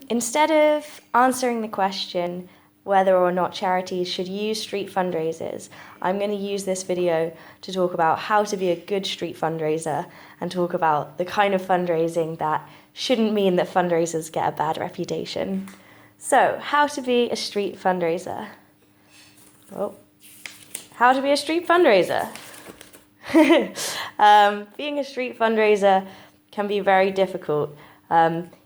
instead of answering the question whether or not charities should use street fundraisers, I'm going to use this video to talk about how to be a good street fundraiser and talk about the kind of fundraising that shouldn't mean that fundraisers get a bad reputation. So, how to be a street fundraiser. Well, how to be a street fundraiser. Being a street fundraiser can be very difficult.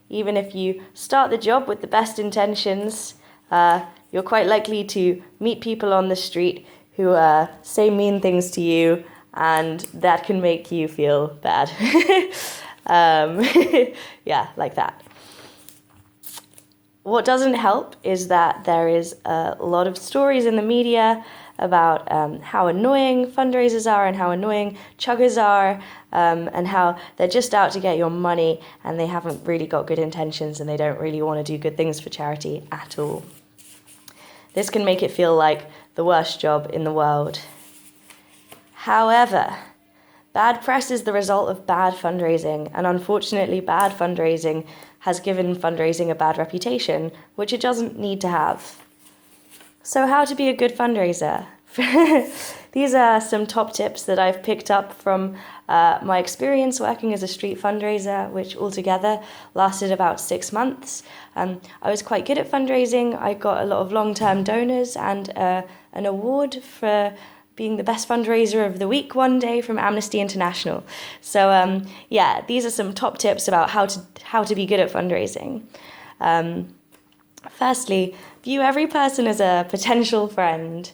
Even if you start the job with the best intentions, you're quite likely to meet people on the street who say mean things to you, and that can make you feel bad. Yeah, like that. What doesn't help is that there is a lot of stories in the media about how annoying fundraisers are and how annoying chuggers are, and how they're just out to get your money and they haven't really got good intentions and they don't really want to do good things for charity at all. This can make it feel like the worst job in the world. However, bad press is the result of bad fundraising, and unfortunately bad fundraising has given fundraising a bad reputation, which it doesn't need to have. So how to be a good fundraiser? These are some top tips that I've picked up from my experience working as a street fundraiser, which altogether lasted about 6 months. I was quite good at fundraising. I got a lot of long-term donors and an award for being the best fundraiser of the week one day from Amnesty International. So yeah, these are some top tips about how to be good at fundraising. Firstly, view every person as a potential friend.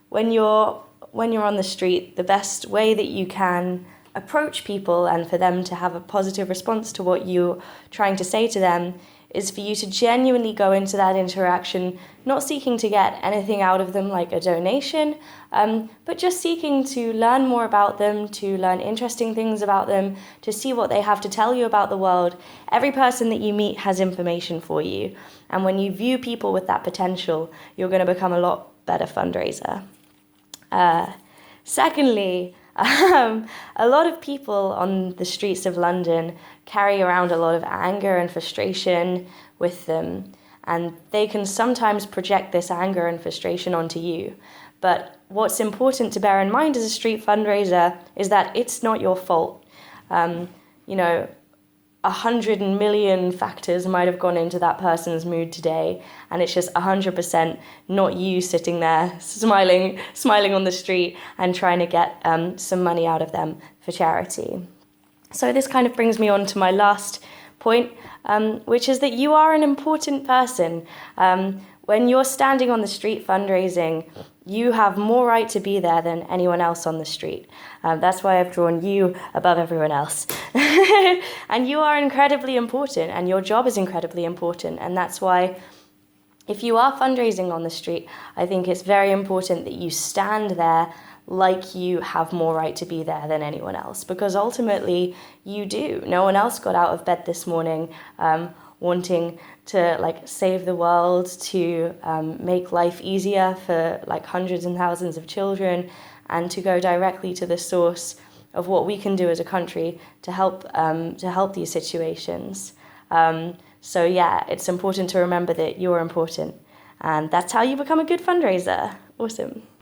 When you're on the street, the best way that you can approach people and for them to have a positive response to what you're trying to say to them is for you to genuinely go into that interaction, not seeking to get anything out of them like a donation, but just seeking to learn more about them, to learn interesting things about them, to see what they have to tell you about the world. Every person that you meet has information for you. And when you view people with that potential, you're going to become a lot better fundraiser. Secondly, a lot of people on the streets of London carry around a lot of anger and frustration with them, and they can sometimes project this anger and frustration onto you. But what's important to bear in mind as a street fundraiser is that it's not your fault. 100 million factors might have gone into that person's mood today, and it's just 100% not you sitting there smiling on the street and trying to get some money out of them for charity. So this kind of brings me on to my last point, which is that you are an important person. When you're standing on the street fundraising, you have more right to be there than anyone else on the street. That's why I've drawn you above everyone else. And you are incredibly important, and your job is incredibly important. And that's why if you are fundraising on the street, I think it's very important that you stand there like you have more right to be there than anyone else, because ultimately you do. No one else got out of bed this morning wanting to save the world, to make life easier for hundreds and thousands of children, and to go directly to the source of what we can do as a country to help these situations. So yeah, it's important to remember that you're important, and that's how you become a good fundraiser. Awesome.